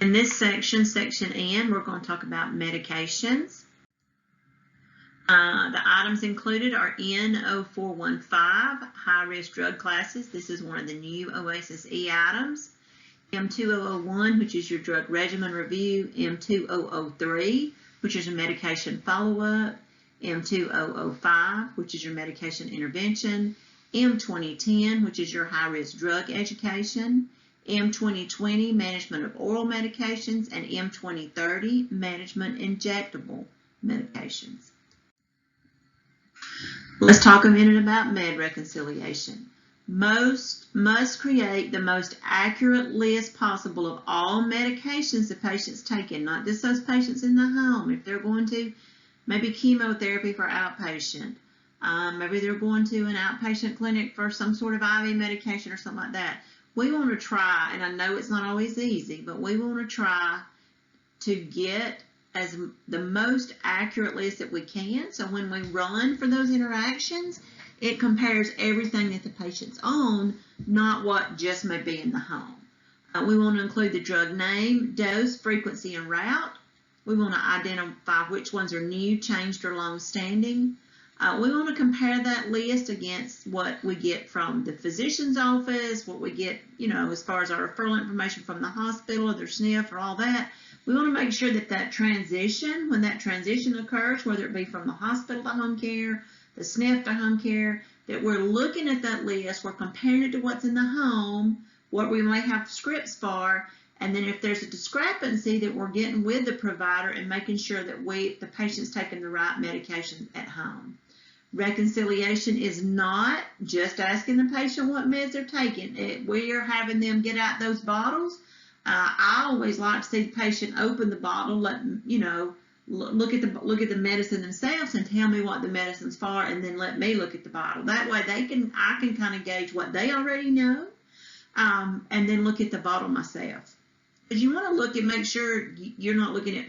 In this section, Section N, we're going to talk about medications. The items included are N0415, high-risk drug classes. This is one of the new OASIS E items. M2001, which is your drug regimen review. M2003, which is your medication follow-up. M2005, which is your medication intervention. M2010, which is your high-risk drug education. M2020, management of oral medications, and M2030, management injectable medications. Let's talk a minute about med reconciliation. Most must create the most accurate list possible of all medications the patient's taking, not just those patients in the home. If they're going to maybe chemotherapy for outpatient, maybe they're going to an outpatient clinic for some sort of IV medication or something like that. We want to try, and I know it's not always easy, but we want to try to get as the most accurate list that we can. So when we run for those interactions, it compares everything that the patient's on, not what just may be in the home. We want to include the drug name, dose, frequency, and route. We want to identify which ones are new, changed, or long-standing. We want to compare that list against what we get from the physician's office, what we get, as far as our referral information from the hospital or their SNF or all that. We want to make sure that that transition, when that transition occurs, whether it be from the hospital to home care, the SNF to home care, that we're looking at that list, we're comparing it to what's in the home, what we may have scripts for, and then if there's a discrepancy, that we're getting with the provider and making sure that the patient's taking the right medication at home. Reconciliation is not just asking the patient what meds they're taking. We are having them get out those bottles. I always like to see the patient open the bottle, look at the medicine themselves and tell me what the medicine's for, and then let me look at the bottle. That way I can kind of gauge what they already know, and then look at the bottle myself. Because you want to look and make sure you're not looking at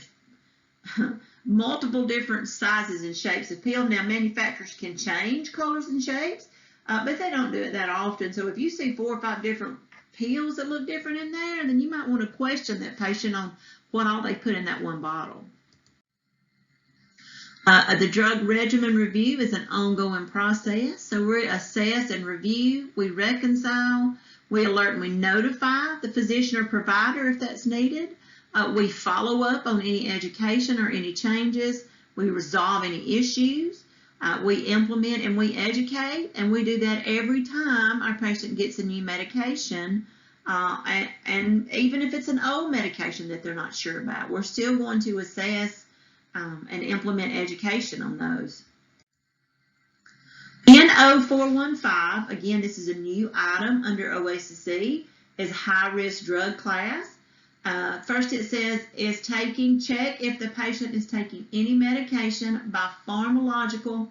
multiple different sizes and shapes of pill. Now, manufacturers can change colors and shapes, but they don't do it that often. So if you see 4 or 5 different pills that look different in there, then you might want to question that patient on what all they put in that one bottle. The drug regimen review is an ongoing process. So we assess and review, we reconcile, we alert and we notify the physician or provider if that's needed. We follow up on any education or any changes. We resolve any issues. We implement and we educate, and we do that every time our patient gets a new medication. And even if it's an old medication that they're not sure about, we're still going to assess and implement education on those. N0415, again, this is a new item under OASIS E, is high-risk drug class. First it says, check if the patient is taking any medication by pharmacological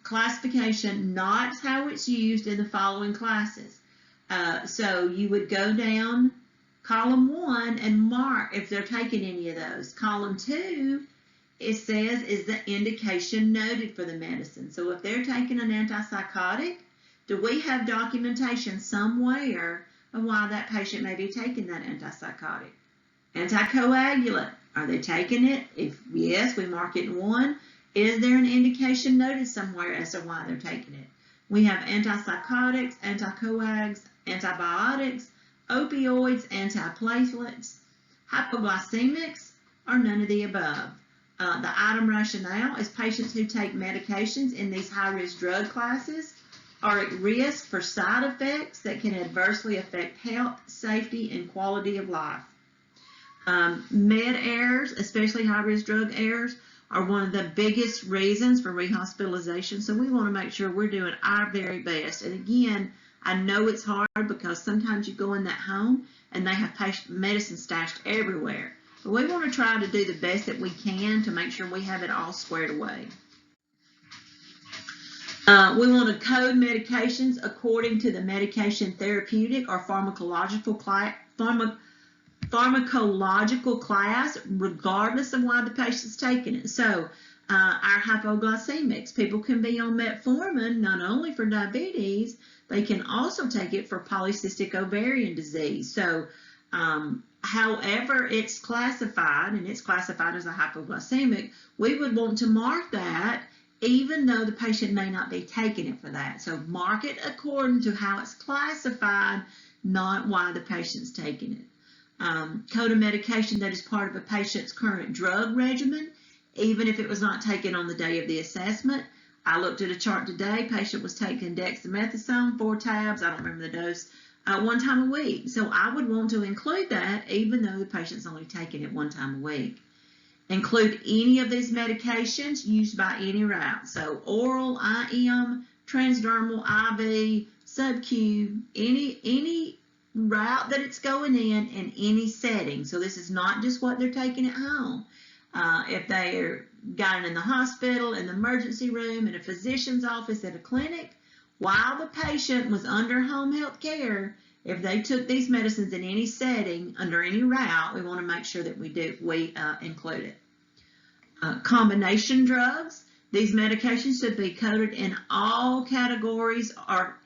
classification, not how it's used in the following classes. So you would go down column 1 and mark if they're taking any of those. Column 2, it says, is the indication noted for the medicine. So if they're taking an antipsychotic, do we have documentation somewhere of why that patient may be taking that antipsychotic? Anticoagulant, are they taking it? If yes, we mark it in 1. Is there an indication noted somewhere as to why they're taking it? We have antipsychotics, anticoags, antibiotics, opioids, antiplatelets, hypoglycemics, or none of the above. The item rationale is patients who take medications in these high-risk drug classes are at risk for side effects that can adversely affect health, safety, and quality of life. Med errors, especially high-risk drug errors, are one of the biggest reasons for rehospitalization, so we want to make sure we're doing our very best. And again, I know it's hard because sometimes you go in that home and they have medicine stashed everywhere. But we want to try to do the best that we can to make sure we have it all squared away. We want to code medications according to the medication therapeutic or pharmacological class, regardless of why the patient's taking it. So our hypoglycemics, people can be on metformin not only for diabetes, they can also take it for polycystic ovarian disease. So However it's classified, and it's classified as a hypoglycemic, we would want to mark that even though the patient may not be taking it for that. So mark it according to how it's classified, not why the patient's taking it. Code of medication that is part of a patient's current drug regimen, even if it was not taken on the day of the assessment. I looked at a chart today. Patient was taking dexamethasone, 4 tabs, I don't remember the dose, 1 time a week. So I would want to include that even though the patient's only taking it 1 time a week. Include any of these medications used by any route. So oral, IM, transdermal, IV, sub-Q, any route that it's going in any setting. So this is not just what they're taking at home. If they're got it in the hospital, in the emergency room, in a physician's office, at a clinic, while the patient was under home health care, if they took these medicines in any setting, under any route, we want to make sure that we include it. Combination drugs. These medications should be coded in all categories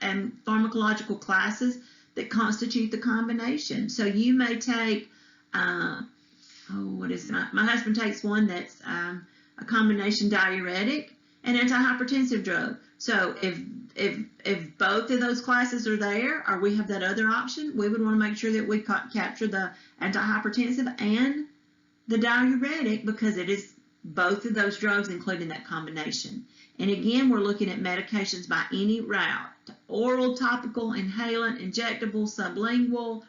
and pharmacological classes that constitute the combination. So you may take, my husband takes one that's a combination diuretic and antihypertensive drug. So if both of those classes are there, or we have that other option, we would want to make sure that we capture the antihypertensive and the diuretic, because it is both of those drugs included in that combination. And again, we're looking at medications by any route: oral, topical, inhalant, injectable, sublingual,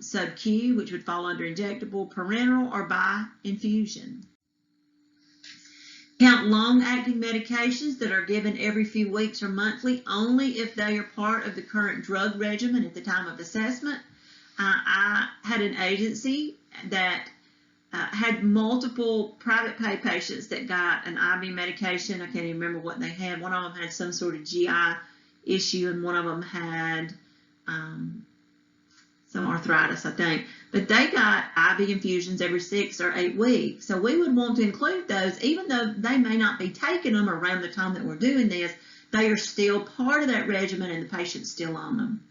sub-Q, which would fall under injectable, parenteral, or by infusion. Count long-acting medications that are given every few weeks or monthly only if they are part of the current drug regimen at the time of assessment. I had an agency that had multiple private pay patients that got an IV medication. I can't even remember what they had. One of them had some sort of GI issue, and one of them had some arthritis, I think. But they got IV infusions every 6 or 8 weeks. So we would want to include those, even though they may not be taking them around the time that we're doing this, they are still part of that regimen and the patient's still on them.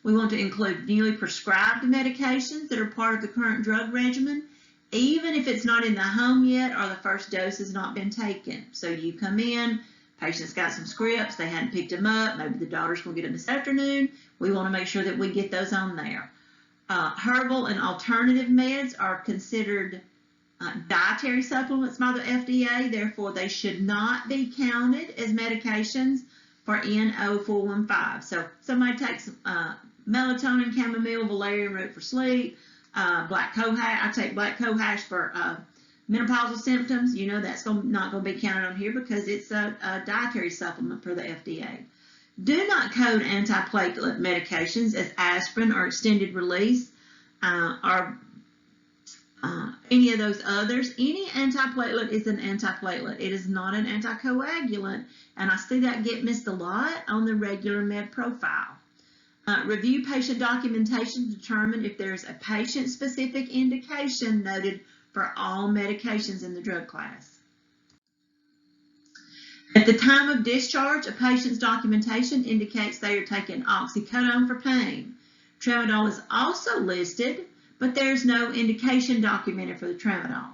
We want to include newly prescribed medications that are part of the current drug regimen, even if it's not in the home yet or the first dose has not been taken. So you come in, patient's got some scripts, they hadn't picked them up, maybe the daughter's going to get them this afternoon. We want to make sure that we get those on there. Herbal and alternative meds are considered dietary supplements by the FDA, therefore they should not be counted as medications for N0415. So somebody takes melatonin, chamomile, valerian root for sleep, black cohosh. I take black cohosh for menopausal symptoms. You know that's not going to be counted on here because it's a dietary supplement for the FDA. Do not code antiplatelet medications as aspirin or extended release or any of those others. Any antiplatelet is an antiplatelet. It is not an anticoagulant, and I see that get missed a lot on the regular med profile. Review patient documentation to determine if there's a patient-specific indication noted for all medications in the drug class. At the time of discharge, a patient's documentation indicates they are taking oxycodone for pain. Tramadol is also listed, but there's no indication documented for the tramadol.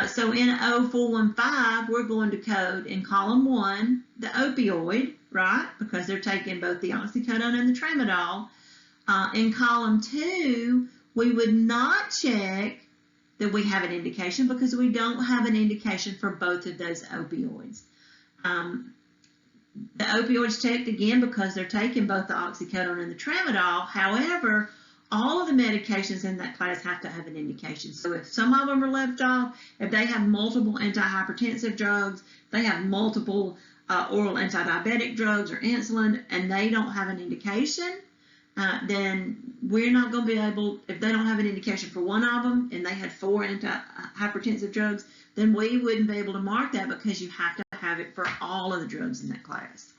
So in 0415, we're going to code in column 1 the opioid, right? Because they're taking both the oxycodone and the tramadol. In column 2, we would not check that we have an indication because we don't have an indication for both of those opioids. The opioids checked again because they're taking both the oxycodone and the tramadol. However, all of the medications in that class have to have an indication. So if some of them are left off, if they have multiple antihypertensive drugs, they have multiple oral antidiabetic drugs or insulin, and they don't have an indication, then we're not going to be able, if they don't have an indication for one of them and they had 4 antihypertensive drugs, then we wouldn't be able to mark that because you have to have it for all of the drugs in that class.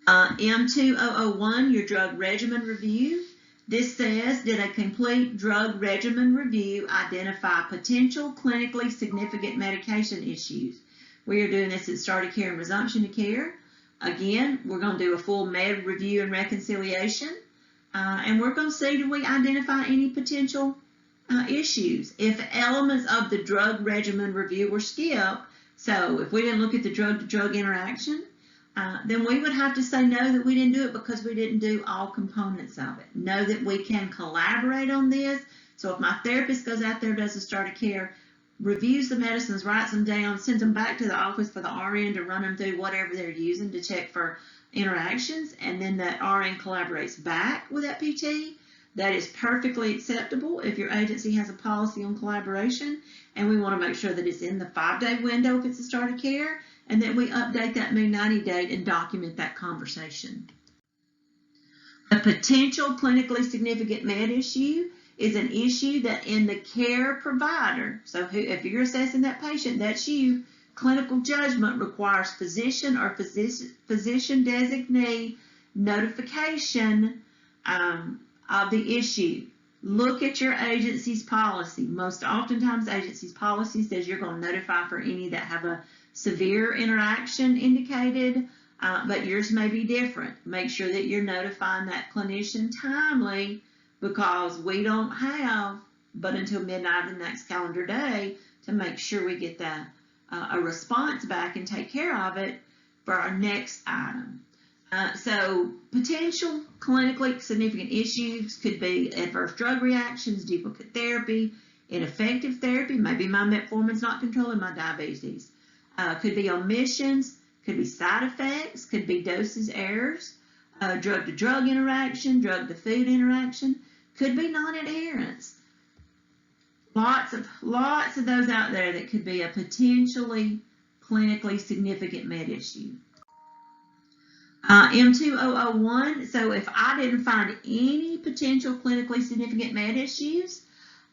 M2001, your drug regimen review. This says, did a complete drug regimen review identify potential clinically significant medication issues? We are doing this at start of care and resumption of care. Again, we're going to do a full med review and reconciliation. And we're going to see, do we identify any potential issues? If elements of the drug regimen review were skipped, so if we didn't look at the drug-to-drug interaction, then we would have to say no, that we didn't do it because we didn't do all components of it. Know that we can collaborate on this. So if my therapist goes out there, does a start of care, reviews the medicines, writes them down, sends them back to the office for the RN to run them through whatever they're using to check for interactions, and then that RN collaborates back with that PT, that is perfectly acceptable if your agency has a policy on collaboration, and we want to make sure that it's in the 5-day window if it's a start of care, and then we update that Moon-90 date and document that conversation. A potential clinically significant med issue is an issue that in the care provider, so if you're assessing that patient, that's you, clinical judgment requires physician or physician designee notification of the issue. Look at your agency's policy. Most oftentimes, agency's policy says you're going to notify for any that have a severe interaction indicated, but yours may be different. Make sure that you're notifying that clinician timely, because we don't have but until midnight of the next calendar day to make sure we get that a response back and take care of it for our next item. So potential clinically significant issues could be adverse drug reactions, duplicate therapy, ineffective therapy. Maybe my metformin's not controlling my diabetes. Could be omissions, could be side effects, could be dosage errors, drug-to-drug interaction, drug-to-food interaction, could be non-adherence. Lots of those out there that could be a potentially clinically significant med issue. M2001, so if I didn't find any potential clinically significant med issues,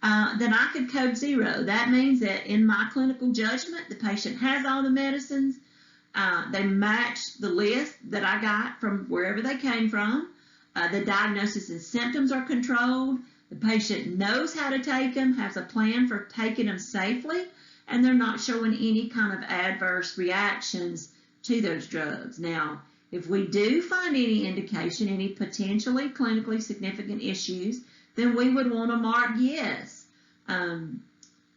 then I could code 0. That means that in my clinical judgment, the patient has all the medicines, they match the list that I got from wherever they came from, the diagnosis and symptoms are controlled, the patient knows how to take them, has a plan for taking them safely, and they're not showing any kind of adverse reactions to those drugs. Now, if we do find any indication, any potentially clinically significant issues, then we would want to mark yes.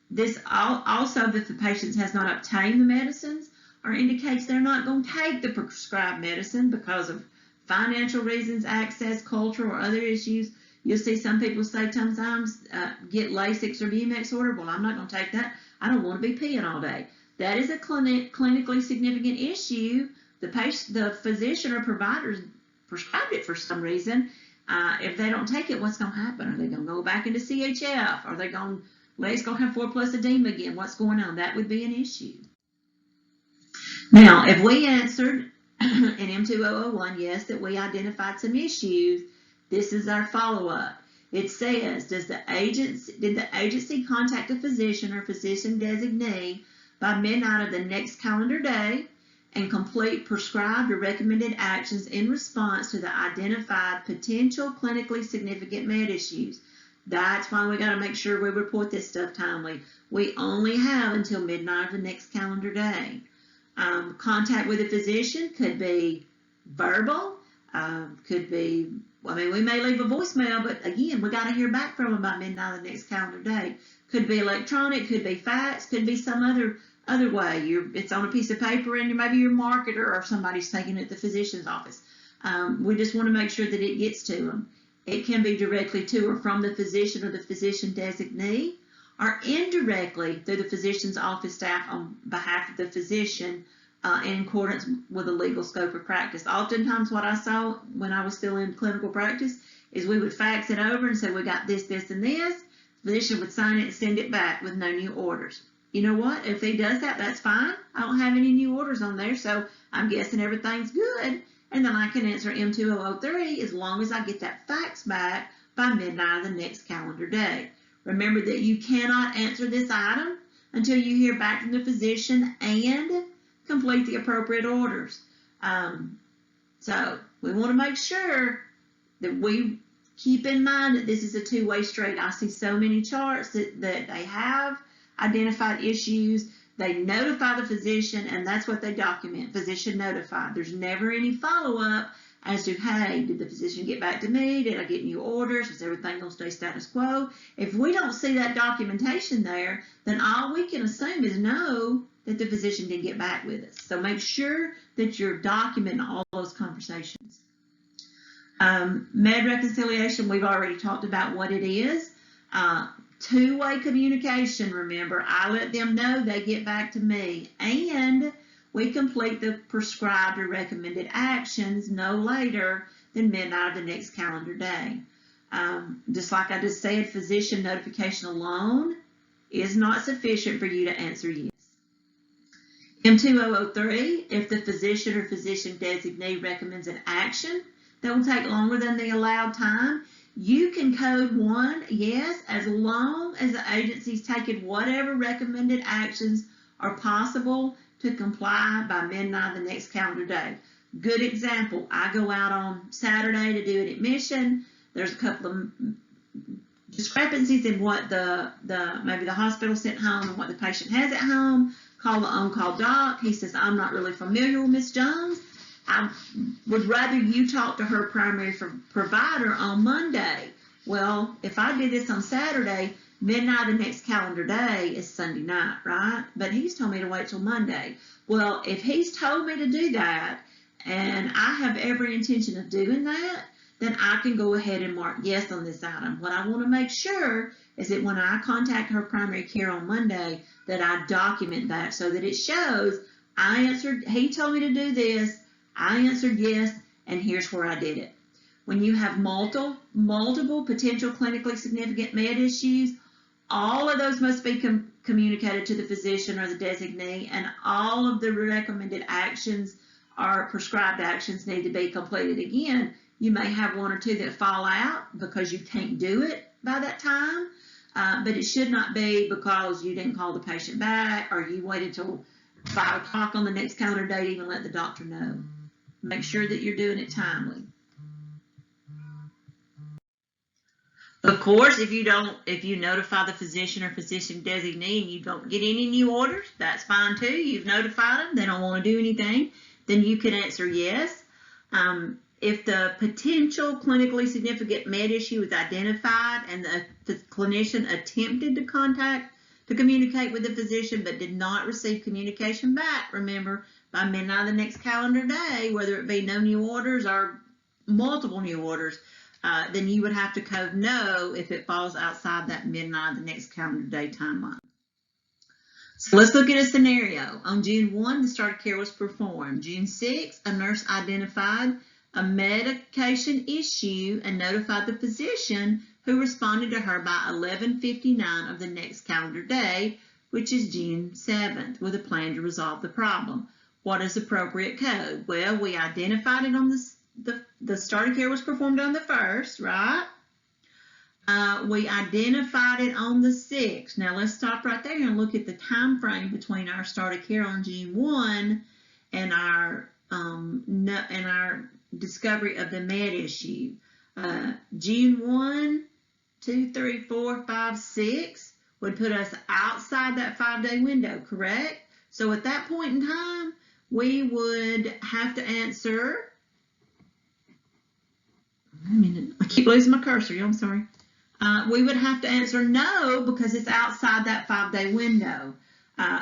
This also, if the patient has not obtained the medicines or indicates they're not going to take the prescribed medicine because of financial reasons, access, culture, or other issues. You'll see some people say sometimes, get Lasix or BMX order. Well, I'm not going to take that. I don't want to be peeing all day. That is a clinically significant issue. The physician or provider prescribed it for some reason. If they don't take it, what's going to happen? Are they going to go back into CHF? Are they going to have 4+ edema again? What's going on? That would be an issue. Now, if we answered in M2001 yes, that we identified some issues, this is our follow-up. It says, did the agency contact a physician or physician designee by midnight of the next calendar day and complete prescribed or recommended actions in response to the identified potential clinically significant med issues? That's why we got to make sure we report this stuff timely. We only have until midnight of the next calendar day. Contact with a physician could be verbal, could be, we may leave a voicemail, but again, we got to hear back from them by midnight of the next calendar day. Could be electronic, could be fax, could be some other way. It's on a piece of paper and maybe your marketer or somebody's taking it to the physician's office. We just want to make sure that it gets to them. It can be directly to or from the physician or the physician designee, or indirectly through the physician's office staff on behalf of the physician in accordance with the legal scope of practice. Oftentimes what I saw when I was still in clinical practice is we would fax it over and say, we got this, this, and this. The physician would sign it and send it back with no new orders. You know what? If he does that, that's fine. I don't have any new orders on there, so I'm guessing everything's good. And then I can answer M2003 as long as I get that fax back by midnight of the next calendar day. Remember that you cannot answer this item until you hear back from the physician and complete the appropriate orders. So we want to make sure that we keep in mind that this is a two-way street. I see so many charts that they have identified issues. They notify the physician, and that's what they document, physician notified. There's never any follow-up as to, hey, did the physician get back to me? Did I get new orders? Is everything going to stay status quo? If we don't see that documentation there, then all we can assume is no, that the physician didn't get back with us. So make sure that you're documenting all those conversations. Med reconciliation, we've already talked about what it is. Two-way communication, remember, I let them know, they get back to me, and we complete the prescribed or recommended actions no later than midnight of the next calendar day. Just like I just said, physician notification alone is not sufficient for you to answer yes. M2003, if the physician or physician designee recommends an action that will take longer than the allowed time, you can code one yes as long as the agency's taken whatever recommended actions are possible to comply by midnight the next calendar day. Good example, I go out on Saturday to do an admission. There's a couple of discrepancies in what maybe the hospital sent home and what the patient has at home. Call the on-call doc. He says, I'm not really familiar with Miss Jones. I would rather you talk to her primary provider on Monday. Well, if I did this on Saturday, midnight the next calendar day is Sunday night, right? But he's told me to wait till Monday. Well, if he's told me to do that, and I have every intention of doing that, then I can go ahead and mark yes on this item. What I want to make sure is that when I contact her primary care on Monday, that I document that so that it shows I answered, he told me to do this, I answered yes, and here's where I did it. When you have multiple potential clinically significant med issues, all of those must be communicated to the physician or the designee, and all of the recommended actions or prescribed actions need to be completed. Again, you may have one or two that fall out because you can't do it by that time, but it should not be because you didn't call the patient back or you waited till 5 o'clock on the next calendar day to even let the doctor know. Make sure that you're doing it timely. Of course, if you notify the physician or physician designee and you don't get any new orders, that's fine too. You've notified them, they don't want to do anything, then you can answer yes. If the potential clinically significant med issue is identified and the clinician attempted to communicate with the physician but did not receive communication back, remember, by midnight of the next calendar day, whether it be no new orders or multiple new orders, then you would have to code no if it falls outside that midnight of the next calendar day timeline. So let's look at a scenario. On June 1, the start of care was performed. June 6, a nurse identified a medication issue and notified the physician, who responded to her by 11:59 of the next calendar day, which is June 7th, with a plan to resolve the problem. What is appropriate code? Well, we identified it on the start of care was performed on the 1st, right? We identified it on the 6th. Now let's stop right there and look at the time frame between our start of care on June 1 and our discovery of the med issue. June 1, 2, 3, 4, 5, 6 would put us outside that 5-day window, correct? So at that point in time, we would have to answer, I keep losing my cursor, I'm sorry. We would have to answer no because it's outside that 5-day window.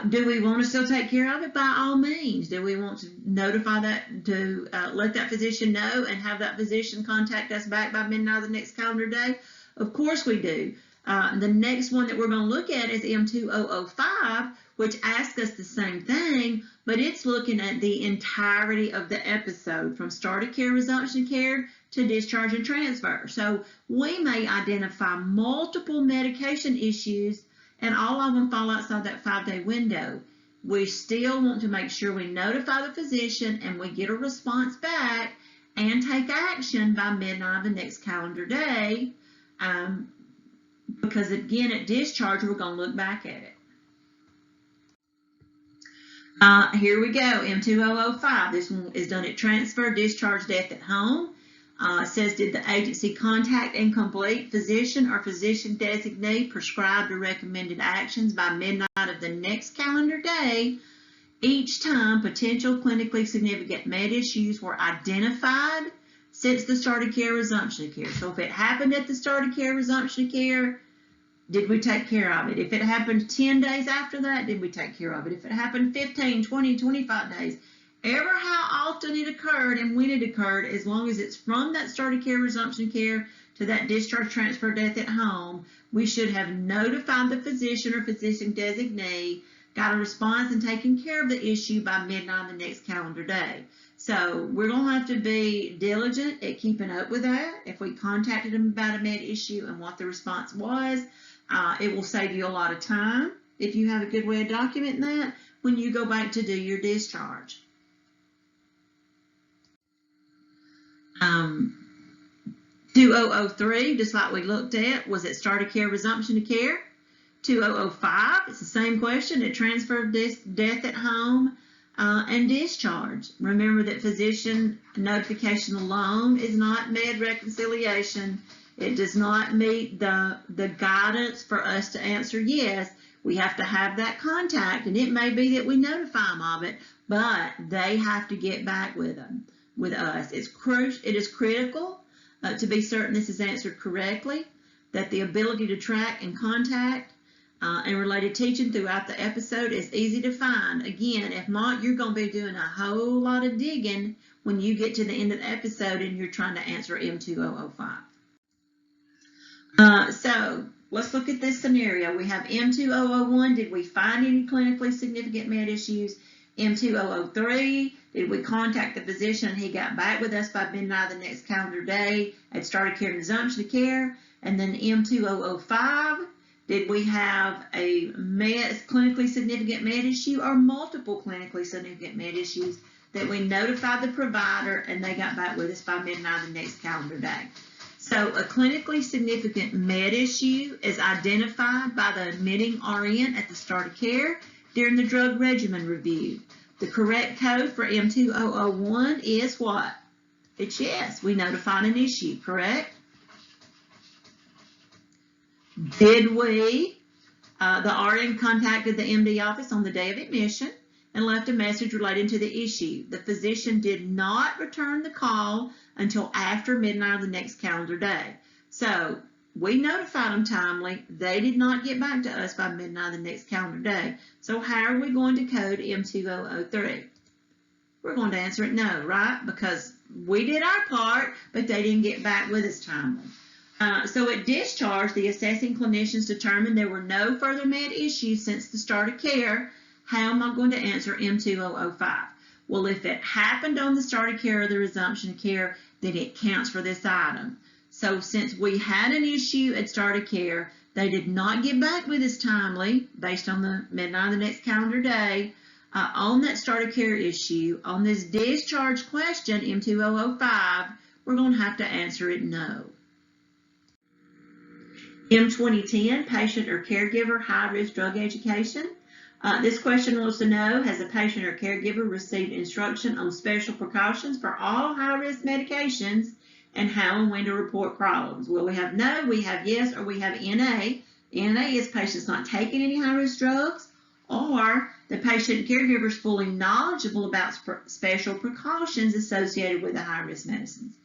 Do we want to still take care of it? By all means. Do we want to notify that, to let that physician know and have that physician contact us back by midnight of the next calendar day? Of course we do. The next one that we're going to look at is M2005, which asks us the same thing, but it's looking at the entirety of the episode, from start of care, resumption care, to discharge and transfer. So we may identify multiple medication issues and all of them fall outside that 5-day window. We still want to make sure we notify the physician and we get a response back and take action by midnight of the next calendar day, because again, at discharge, we're going to look back at it. Here we go, M2005. This one is done at transfer, discharge, death at home. It says, did the agency contact and complete physician or physician designee prescribed or recommended actions by midnight of the next calendar day each time potential clinically significant med issues were identified since the start of care, resumption of care. So if it happened at the start of care, resumption of care, did we take care of it? If it happened 10 days after that, did we take care of it? If it happened 15, 20, 25 days, ever how often it occurred and when it occurred, as long as it's from that start of care, resumption of care to that discharge, transfer, death at home, we should have notified the physician or physician designee, got a response, and taken care of the issue by midnight the next calendar day. So we're going to have to be diligent at keeping up with that. If we contacted them about a med issue and what the response was, it will save you a lot of time if you have a good way of documenting that when you go back to do your discharge. 2003, just like we looked at, was it start of care, resumption of care? 2005, it's the same question, it transferred death at home and discharge. Remember that physician notification alone is not med reconciliation. It does not meet the guidance for us to answer yes. We have to have that contact, and it may be that we notify them of it, but they have to get back with us. It is critical to be certain this is answered correctly, that the ability to track and contact and related teaching throughout the episode is easy to find. Again, if not, you're going to be doing a whole lot of digging when you get to the end of the episode and you're trying to answer M2005. So let's look at this scenario. We have M2001, did we find any clinically significant med issues? M2003, did we contact the physician and he got back with us by midnight the next calendar day at start of care and resumption of care? And then M2005, did we have a clinically significant med issue or multiple clinically significant med issues that we notified the provider and they got back with us by midnight the next calendar day? So a clinically significant med issue is identified by the admitting RN at the start of care during the drug regimen review. The correct code for M2001 is what? It's yes, we notified an issue, correct? Did we? The RN contacted the MD office on the day of admission and left a message relating to the issue. The physician did not return the call until after midnight of the next calendar day. So we notified them timely. They did not get back to us by midnight of the next calendar day. So how are we going to code M2003? We're going to answer it no, right? Because we did our part, but they didn't get back with us timely. So at discharge, the assessing clinicians determined there were no further med issues since the start of care. How am I going to answer M2005? Well, if it happened on the start of care or the resumption of care, then it counts for this item. So since we had an issue at start of care, they did not get back with us timely based on the midnight of the next calendar day on that start of care issue. On this discharge question, M2005, we're going to have to answer it no. M2010, patient or caregiver high-risk drug education. This question wants to know, has a patient or caregiver received instruction on special precautions for all high-risk medications and how and when to report problems? Well, we have no, we have yes, or we have NA. NA is patients not taking any high-risk drugs, or the patient and caregiver is fully knowledgeable about special precautions associated with the high-risk medicines.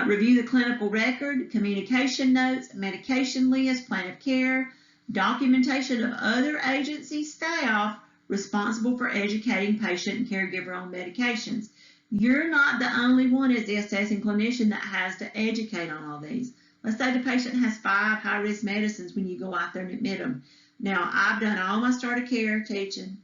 Review the clinical record, communication notes, medication list, plan of care, documentation of other agency staff responsible for educating patient and caregiver on medications. You're not the only one as the assessing clinician that has to educate on all these. Let's say the patient has 5 high-risk medicines when you go out there and admit them. Now, I've done all my start of care teaching.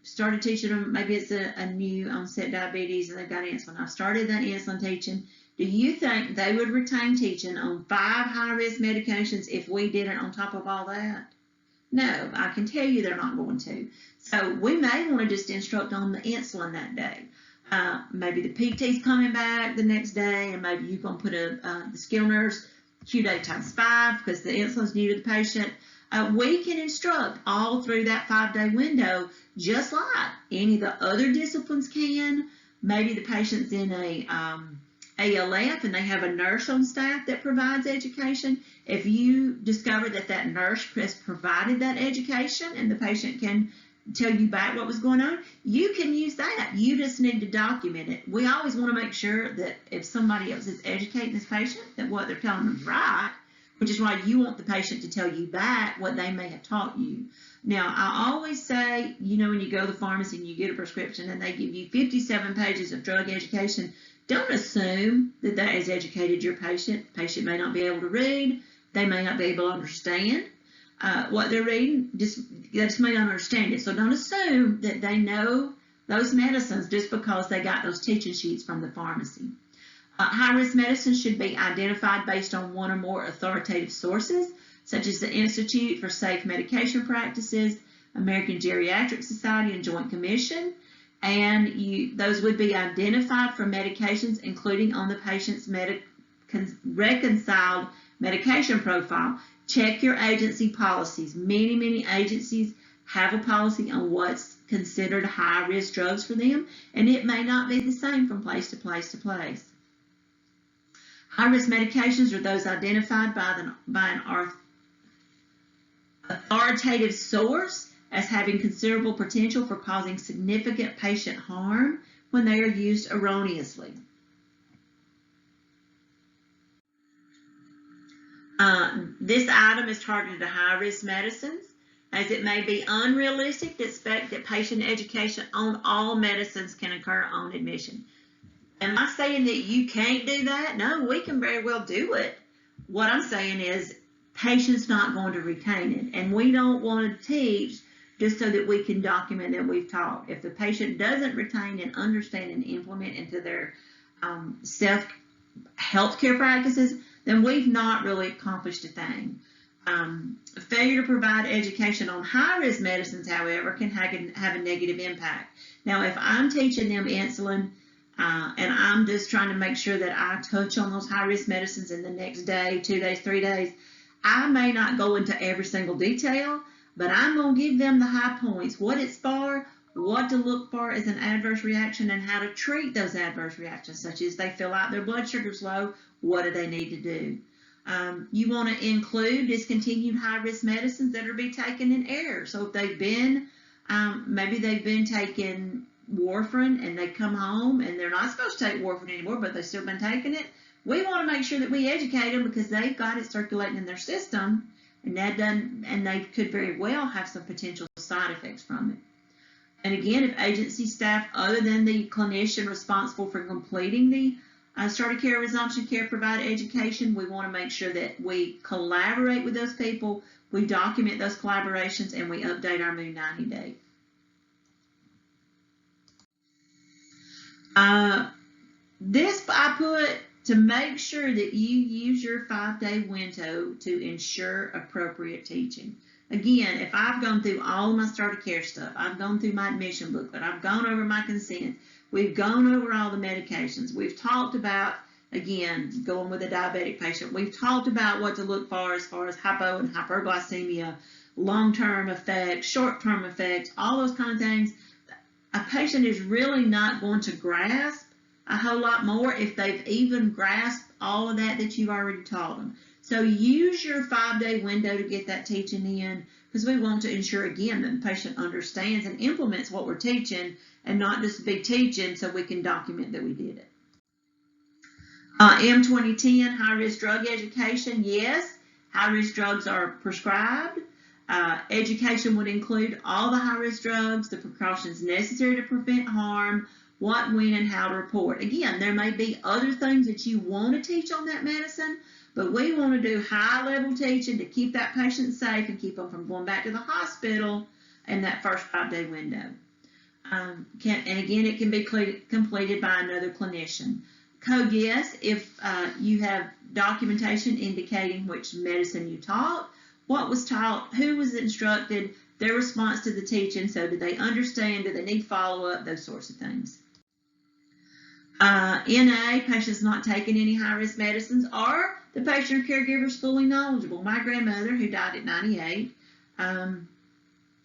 Started teaching them, maybe it's a new onset diabetes and they've got insulin. I've started that insulin teaching. Do you think they would retain teaching on 5 high-risk medications if we did it on top of all that? No, I can tell you they're not going to. So we may want to just instruct on the insulin that day. Maybe the PT's coming back the next day, and maybe you're going to put the skill nurse Q-day times 5 because the insulin's new to the patient. We can instruct all through that 5-day window, just like any of the other disciplines can. Maybe the patient's in a ALF and they have a nurse on staff that provides education. If you discover that that nurse has provided that education and the patient can tell you back what was going on, you can use that. You just need to document it. We always want to make sure that if somebody else is educating this patient, that what they're telling them is right, which is why you want the patient to tell you back what they may have taught you. Now, I always say, when you go to the pharmacy and you get a prescription and they give you 57 pages of drug education, don't assume that that has educated your patient. The patient may not be able to read. They may not be able to understand what they're reading. They just may not understand it. So don't assume that they know those medicines just because they got those teaching sheets from the pharmacy. High-risk medicines should be identified based on one or more authoritative sources, such as the Institute for Safe Medication Practices, American Geriatric Society, and Joint Commission. And those would be identified for medications, including on the patient's reconciled medication profile. Check your agency policies. Many agencies have a policy on what's considered high-risk drugs for them, and it may not be the same from place to place to place. High-risk medications are those identified by an authoritative source as having considerable potential for causing significant patient harm when they are used erroneously. This item is targeted to high-risk medicines, as it may be unrealistic to expect that patient education on all medicines can occur on admission. Am I saying that you can't do that? No, we can very well do it. What I'm saying is patients not going to retain it, and we don't want to teach just so that we can document that we've taught. If the patient doesn't retain and understand and implement into their healthcare practices, then we've not really accomplished a thing. Failure to provide education on high-risk medicines, however, can have a negative impact. Now, if I'm teaching them insulin and I'm just trying to make sure that I touch on those high-risk medicines in the next day, 2 days, 3 days, I may not go into every single detail, but I'm going to give them the high points, what it's for, what to look for as an adverse reaction, and how to treat those adverse reactions, such as they feel like their blood sugar's low, what do they need to do? You want to include discontinued high-risk medicines that are being taken in error. So if they've been, maybe they've been taking warfarin and they come home and they're not supposed to take warfarin anymore, but they've still been taking it, we want to make sure that we educate them because they've got it circulating in their system, and they could very well have some potential side effects from it. And again, if agency staff other than the clinician responsible for completing the start of care, resumption care, provide education, we want to make sure that we collaborate with those people, we document those collaborations, and we update our Moon 90 date. This I put to make sure that you use your 5-day window to ensure appropriate teaching. Again, if I've gone through all of my start of care stuff, I've gone through my admission booklet, I've gone over my consent, we've gone over all the medications, we've talked about, again, going with a diabetic patient, we've talked about what to look for as far as hypo and hyperglycemia, long-term effects, short-term effects, all those kind of things. A patient is really not going to grasp a whole lot more if they've even grasped all of that you've already taught them. So use your 5-day window to get that teaching in, because we want to ensure, again, that the patient understands and implements what we're teaching and not just be teaching so we can document that we did it. M2010, high-risk drug education. Yes, high-risk drugs are prescribed. Education would include all the high-risk drugs, the precautions necessary to prevent harm, what, when, and how to report. Again, there may be other things that you want to teach on that medicine, but we want to do high-level teaching to keep that patient safe and keep them from going back to the hospital in that first 5-day window. And again, it can be completed by another clinician. Code yes if you have documentation indicating which medicine you taught, what was taught, who was instructed, their response to the teaching, so did they understand, do they need follow-up, those sorts of things. NA, patients not taking any high-risk medicines, or the patient or caregiver is fully knowledgeable. My grandmother, who died at 98, I don't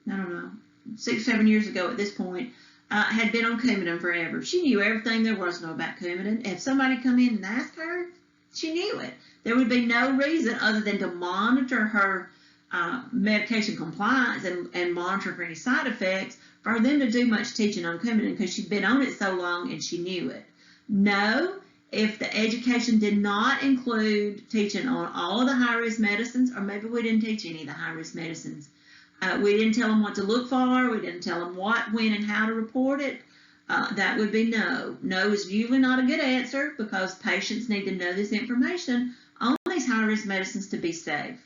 know, 6 or 7 years ago at this point, had been on Coumadin forever. She knew everything there was to know about Coumadin. If somebody come in and asked her, she knew it. There would be no reason other than to monitor her medication compliance and monitor for any side effects, for them to do much teaching on Coumadin because she'd been on it so long and she knew it. No, if the education did not include teaching on all of the high-risk medicines, or maybe we didn't teach any of the high-risk medicines, we didn't tell them what to look for, we didn't tell them what, when, and how to report it, that would be no. No is usually not a good answer because patients need to know this information on these high-risk medicines to be safe.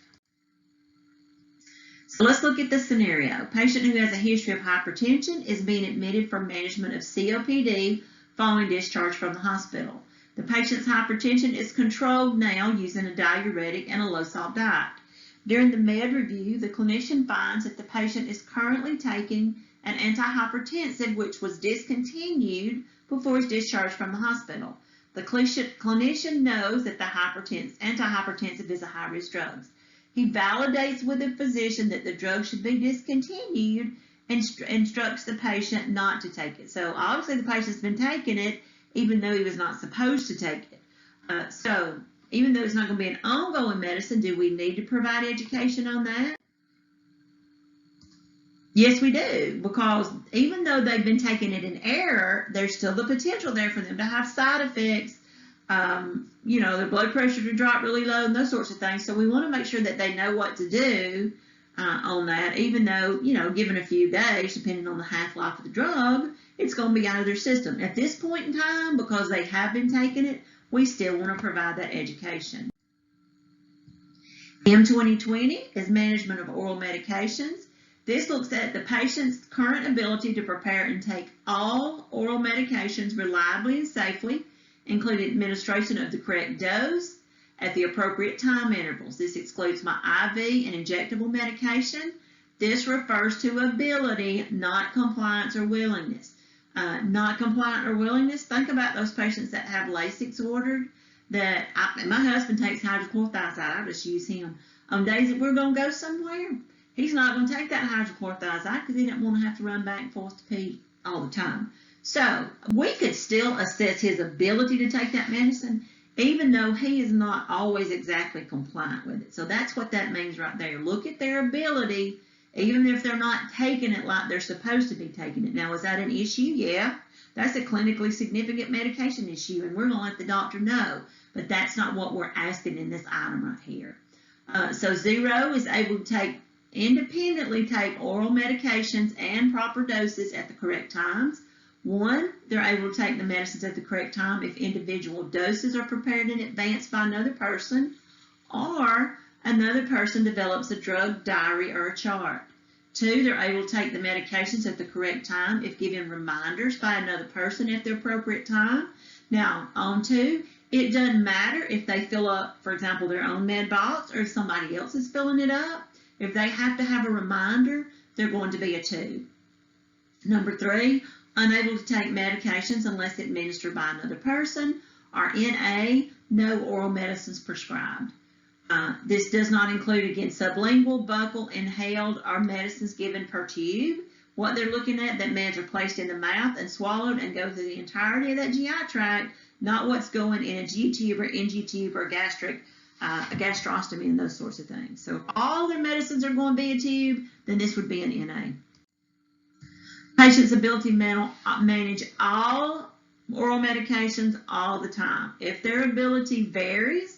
So let's look at the scenario. A patient who has a history of hypertension is being admitted for management of COPD following discharge from the hospital. The patient's hypertension is controlled now using a diuretic and a low-salt diet. During the med review, the clinician finds that the patient is currently taking an antihypertensive which was discontinued before his discharge from the hospital. The clinician knows that the antihypertensive is a high-risk drug. He validates with the physician that the drug should be discontinued and instructs the patient not to take it. So obviously the patient's been taking it even though he was not supposed to take it. So even though it's not going to be an ongoing medicine, do we need to provide education on that? Yes, we do, because even though they've been taking it in error, there's still the potential there for them to have side effects, their blood pressure to drop really low and those sorts of things. So we want to make sure that they know what to do on that, even though, given a few days, depending on the half-life of the drug, it's going to be out of their system. At this point in time, because they have been taking it, we still want to provide that education. M2020 is management of oral medications. This looks at the patient's current ability to prepare and take all oral medications reliably and safely, including administration of the correct dose at the appropriate time intervals. This excludes my IV and injectable medication. This refers to ability, not compliance or willingness. Not compliant or willingness, think about those patients that have Lasix ordered. My husband takes hydrochlorothiazide. I just use him. On days that we're going to go somewhere, he's not going to take that hydrochlorothiazide because he doesn't want to have to run back and forth to pee all the time. So we could still assess his ability to take that medicine, even though he is not always exactly compliant with it. So that's what that means right there. Look at their ability, even if they're not taking it like they're supposed to be taking it. Now, is that an issue? Yeah. That's a clinically significant medication issue, and we're going to let the doctor know. But that's not what we're asking in this item right here. So 0 is able to independently take oral medications and proper doses at the correct times. 1, they're able to take the medicines at the correct time if individual doses are prepared in advance by another person, or another person develops a drug diary or a chart. 2, they're able to take the medications at the correct time if given reminders by another person at the appropriate time. Now, on 2, it doesn't matter if they fill up, for example, their own med box or if somebody else is filling it up. If they have to have a reminder, they're going to be a 2. Number 3, unable to take medications unless administered by another person, or NA, no oral medicines prescribed. This does not include, again, sublingual, buccal, inhaled, or medicines given per tube. What they're looking at, that meds are placed in the mouth and swallowed and go through the entirety of that GI tract, not what's going in a G-tube or NG tube or a gastrostomy and those sorts of things. So if all their medicines are going via tube, then this would be an NA. Patient's ability to manage all oral medications all the time. If their ability varies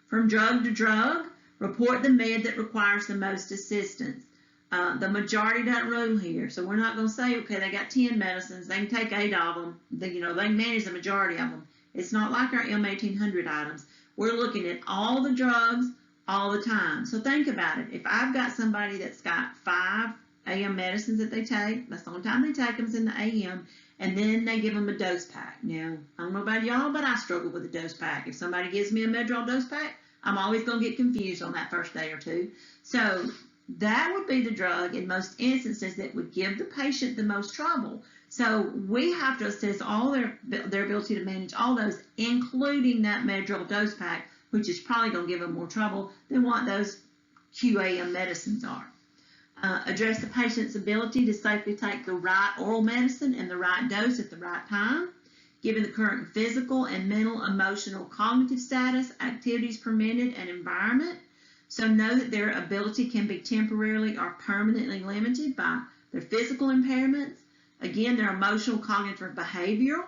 from drug to drug, report the med that requires the most assistance. The majority doesn't rule here, so we're not going to say, okay, they got 10 medicines, they can take 8 of them, they can manage the majority of them. It's not like our M1800 items. We're looking at all the drugs all the time. So think about it. If I've got somebody that's got 5 AM medicines that they take, that's the only time they take them is in the AM, and then they give them a dose pack. Now, I don't know about y'all, but I struggle with a dose pack. If somebody gives me a Medrol dose pack, I'm always going to get confused on that first day or two. So that would be the drug in most instances that would give the patient the most trouble. So we have to assess all their ability to manage all those, including that Medrol dose pack, which is probably going to give them more trouble than what those QAM medicines are. Address the patient's ability to safely take the right oral medicine and the right dose at the right time, given the current physical and mental, emotional, cognitive status, activities permitted, and environment. So know that their ability can be temporarily or permanently limited by their physical impairments, again, their emotional, cognitive, or behavioral.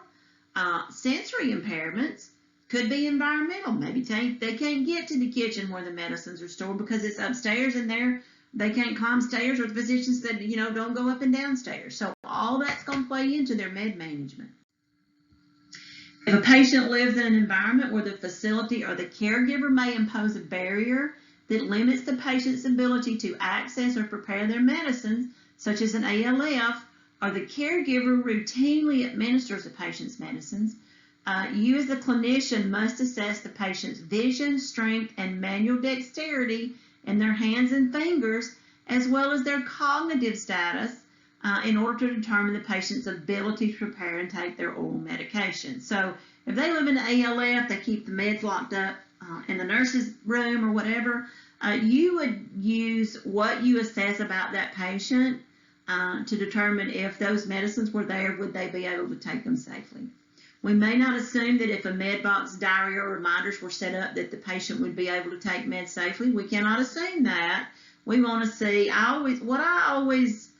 Sensory impairments could be environmental. Maybe they can't get to the kitchen where the medicines are stored because it's upstairs and they can't climb stairs, or the physicians said, don't go up and down stairs. So all that's going to play into their med management. If a patient lives in an environment where the facility or the caregiver may impose a barrier that limits the patient's ability to access or prepare their medicines, such as an ALF, or the caregiver routinely administers the patient's medicines, you as the clinician must assess the patient's vision, strength, and manual dexterity in their hands and fingers, as well as their cognitive status, in order to determine the patient's ability to prepare and take their oral medication. So if they live in an ALF, they keep the meds locked up in the nurse's room or whatever, you would use what you assess about that patient to determine if those medicines were there, would they be able to take them safely. We may not assume that if a med box, diary, or reminders were set up that the patient would be able to take meds safely. We cannot assume that. We want to see, what I always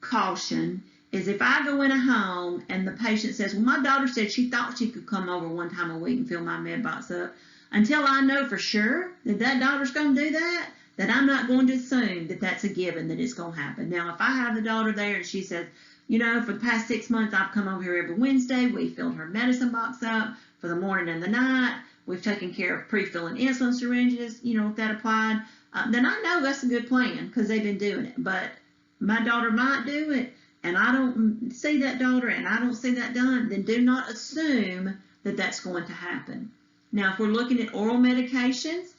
caution is if I go in a home and the patient says, well, my daughter said she thought she could come over one time a week and fill my med box up, until I know for sure that daughter's going to do that, then I'm not going to assume that that's a given, that it's going to happen. Now, if I have the daughter there and she says, for the past 6 months, I've come over here every Wednesday, we filled her medicine box up for the morning and the night, we've taken care of pre-filling insulin syringes, if that applied, then I know that's a good plan because they've been doing it. But my daughter might do it, and I don't see that daughter, and I don't see that done, then do not assume that that's going to happen. Now, if we're looking at oral medications,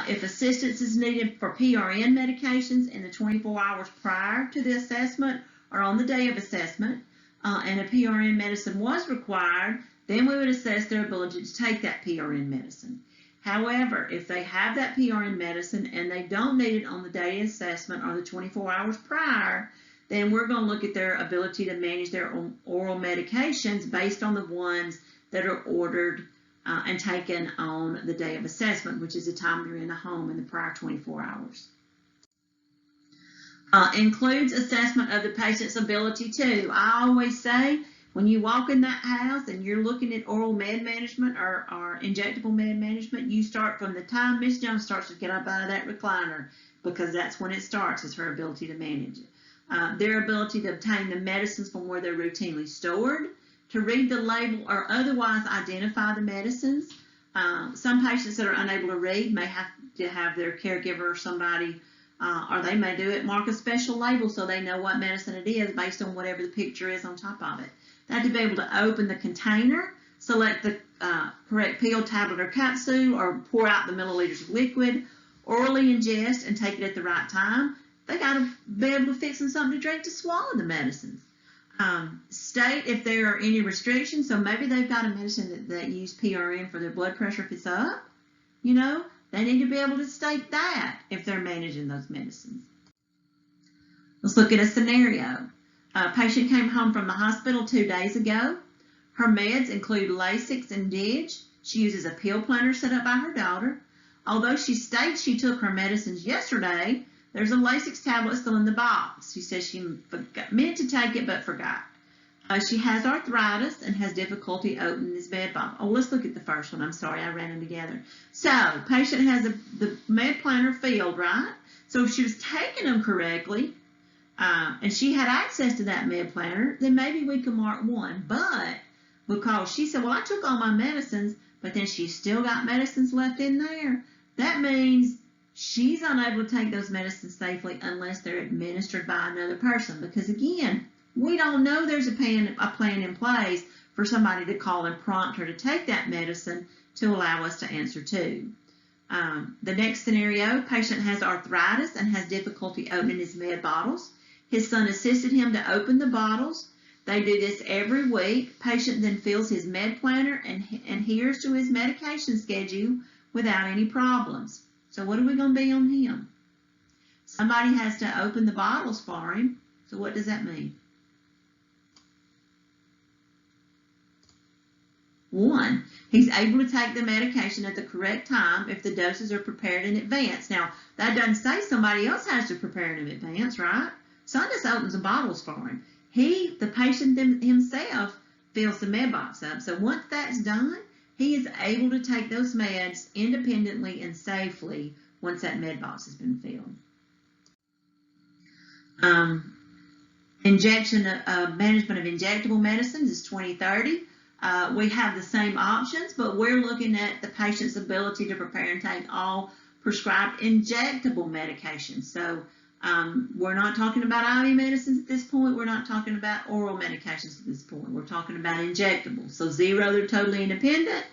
if assistance is needed for PRN medications in the 24 hours prior to the assessment or on the day of assessment, and a PRN medicine was required, then we would assess their ability to take that PRN medicine. However, if they have that PRN medicine and they don't need it on the day of assessment or the 24 hours prior, then we're going to look at their ability to manage their oral medications based on the ones that are ordered and taken on the day of assessment, which is the time they're in the home in the prior 24 hours. Includes assessment of the patient's ability too. I always say, when you walk in that house and you're looking at oral med management or injectable med management, you start from the time Miss Jones starts to get up out of that recliner, because that's when it starts, is her ability to manage it. Their ability to obtain the medicines from where they're routinely stored, to read the label or otherwise identify the medicines. Some patients that are unable to read may have to have their caregiver or somebody, or they may do it, mark a special label so they know what medicine it is based on whatever the picture is on top of it. They have to be able to open the container, select the correct pill, tablet, or capsule, or pour out the milliliters of liquid, orally ingest, and take it at the right time. They got to be able to fix them something to drink to swallow the medicines. State if there are any restrictions. So maybe they've got a medicine that use PRN for their blood pressure if it's up. They need to be able to state that if they're managing those medicines. Let's look at a scenario. A patient came home from the hospital 2 days ago. Her meds include Lasix and Dig. She uses a pill planner set up by her daughter. Although she states she took her medicines yesterday, there's a Lasix tablet still in the box. She says she meant to take it but forgot. She has arthritis and has difficulty opening this med bottle. Oh, let's look at the first one. I'm sorry, I ran them together. So, patient has the med planner filled, right? So if she was taking them correctly, and she had access to that med planner, then maybe we could mark 1. But because she said, well, I took all my medicines, but then she's still got medicines left in there, that means she's unable to take those medicines safely unless they're administered by another person. Because again, we don't know there's a plan in place for somebody to call and prompt her to take that medicine to allow us to answer to. The next scenario, patient has arthritis and has difficulty opening his med bottles. His son assisted him to open the bottles. They do this every week. Patient then fills his med planner and adheres to his medication schedule without any problems. So what are we going to be on him? Somebody has to open the bottles for him. So what does that mean? One, he's able to take the medication at the correct time if the doses are prepared in advance. Now, that doesn't say somebody else has to prepare it in advance, right? Son just opens the bottles for him. The patient himself, fills the med box up. So once that's done, he is able to take those meds independently and safely once that med box has been filled. Management of injectable medicines is 2030. We have the same options, but we're looking at the patient's ability to prepare and take all prescribed injectable medications. So we're not talking about IV medicines at this point. We're not talking about oral medications at this point. We're talking about injectables. So 0, they're totally independent.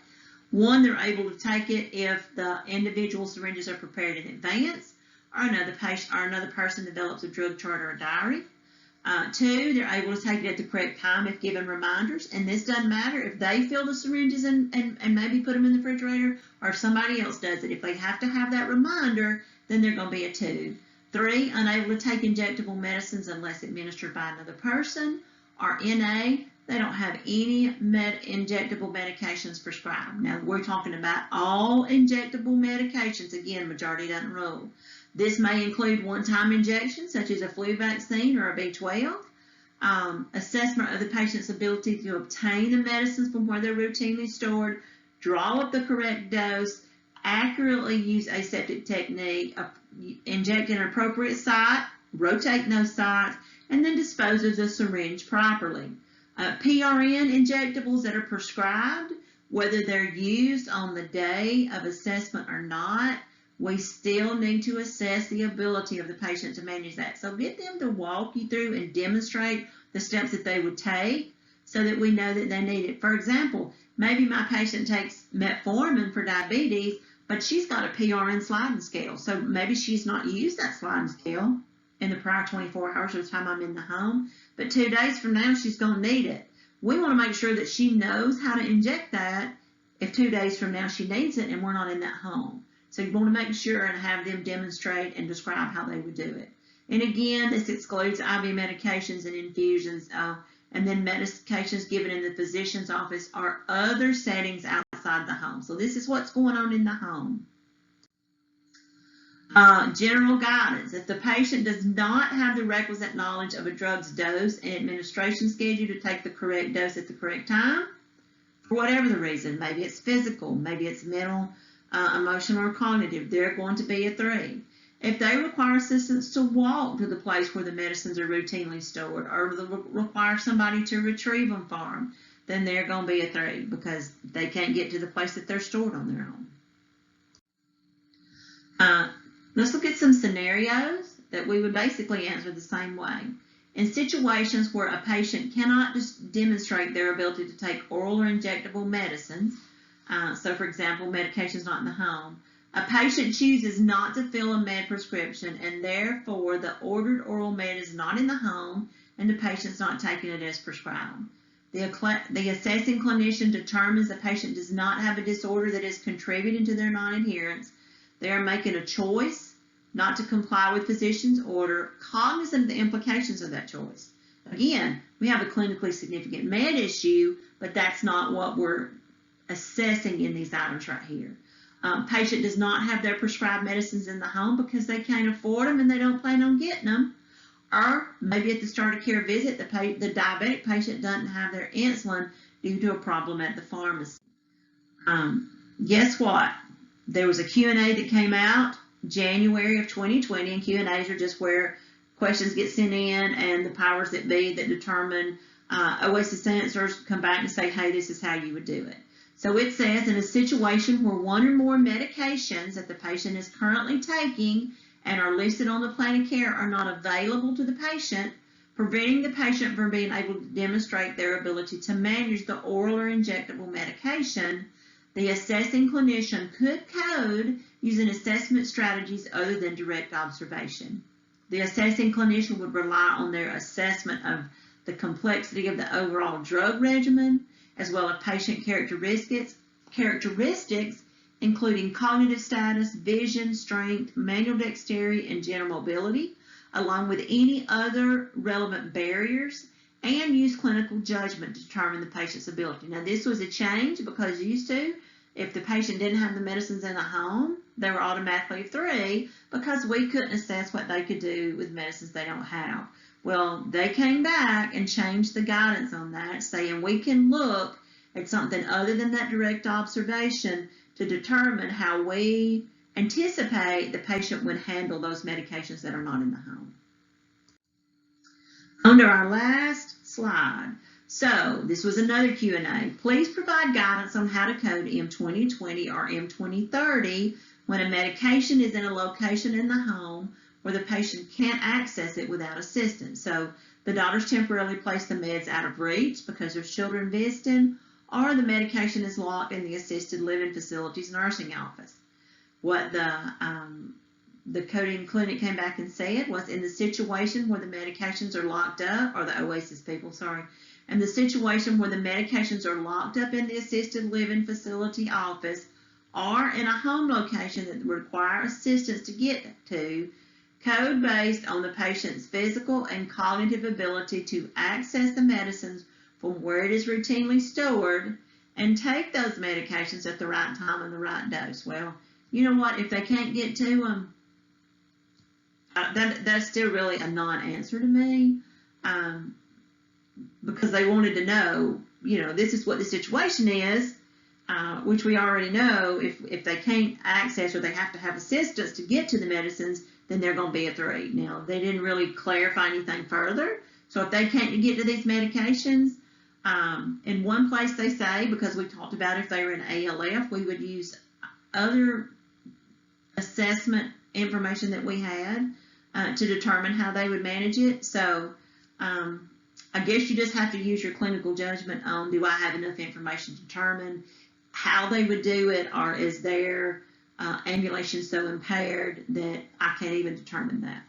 1, they're able to take it if the individual syringes are prepared in advance, or another person develops a drug chart or a diary. 2, they're able to take it at the correct time if given reminders, and this doesn't matter if they fill the syringes and maybe put them in the refrigerator, or if somebody else does it. If they have to have that reminder, then they're going to be a 2. 3, unable to take injectable medicines unless administered by another person, or NA, they don't have any injectable medications prescribed. Now, we're talking about all injectable medications. Again, majority doesn't rule. This may include one-time injections, such as a flu vaccine or a B12, assessment of the patient's ability to obtain the medicines from where they're routinely stored, draw up the correct dose, accurately use aseptic technique, inject in an appropriate site, rotate those sites, and then dispose of the syringe properly. PRN injectables that are prescribed, whether they're used on the day of assessment or not, we still need to assess the ability of the patient to manage that. So get them to walk you through and demonstrate the steps that they would take so that we know that they need it. For example, maybe my patient takes metformin for diabetes, but she's got a PRN sliding scale. So maybe she's not used that sliding scale in the prior 24 hours of the time I'm in the home, but 2 days from now, she's going to need it. We want to make sure that she knows how to inject that if 2 days from now she needs it and we're not in that home. So you want to make sure and have them demonstrate and describe how they would do it. And again, this excludes IV medications and infusions, and then medications given in the physician's office or other settings outside the home. So this is what's going on in the home. General guidance. If the patient does not have the requisite knowledge of a drug's dose and administration schedule to take the correct dose at the correct time, for whatever the reason, maybe it's physical, maybe it's mental, emotional, or cognitive, they're going to be a 3. If they require assistance to walk to the place where the medicines are routinely stored, or require somebody to retrieve them for them, then they're going to be a 3 because they can't get to the place that they're stored on their own. Let's look at some scenarios that we would basically answer the same way. In situations where a patient cannot demonstrate their ability to take oral or injectable medicines, so for example, medications not in the home, a patient chooses not to fill a med prescription and therefore the ordered oral med is not in the home and the patient's not taking it as prescribed. The assessing clinician determines the patient does not have a disorder that is contributing to their non-adherence. They are making a choice not to comply with physician's order, cognizant of the implications of that choice. Again, we have a clinically significant med issue, but that's not what we're assessing in these items right here. Patient does not have their prescribed medicines in the home because they can't afford them and they don't plan on getting them. Or maybe at the start of care visit, the diabetic patient doesn't have their insulin due to a problem at the pharmacy. Guess what? There was a Q&A that came out January of 2020, and Q&As are just where questions get sent in and the powers that be that determine OASIS answers come back and say, hey, this is how you would do it. So it says, in a situation where one or more medications that the patient is currently taking and are listed on the plan of care are not available to the patient, preventing the patient from being able to demonstrate their ability to manage the oral or injectable medication, the assessing clinician could code using assessment strategies other than direct observation. The assessing clinician would rely on their assessment of the complexity of the overall drug regimen, as well as patient characteristics, including cognitive status, vision, strength, manual dexterity, and general mobility, along with any other relevant barriers, and use clinical judgment to determine the patient's ability. Now, this was a change because used to, if the patient didn't have the medicines in the home, they were automatically 3 because we couldn't assess what they could do with medicines they don't have. Well, they came back and changed the guidance on that, saying we can look at something other than that direct observation to determine how we anticipate the patient would handle those medications that are not in the home. On to our last slide. So this was another Q&A. Please provide guidance on how to code M2020 or M2030 when a medication is in a location in the home where the patient can't access it without assistance. So the doctor's temporarily placed the meds out of reach because there's children visiting, or the medication is locked in the assisted living facility's nursing office. What the coding clinic came back and said was, in the situation where the medications are locked up, or the OASIS people, sorry, in the situation where the medications are locked up in the assisted living facility office or in a home location that require assistance to get to, code based on the patient's physical and cognitive ability to access the medicines from where it is routinely stored and take those medications at the right time and the right dose. Well, you know what? If they can't get to them, that's still really a non-answer to me, because they wanted to know, this is what the situation is, which we already know. If they can't access or they have to have assistance to get to the medicines, then they're going to be a 3. Now, they didn't really clarify anything further. So if they can't get to these medications, in one place they say, because we talked about if they were in ALF, we would use other assessment information that we had to determine how they would manage it. So I guess you just have to use your clinical judgment on, do I have enough information to determine how they would do it, or is their ambulation so impaired that I can't even determine that.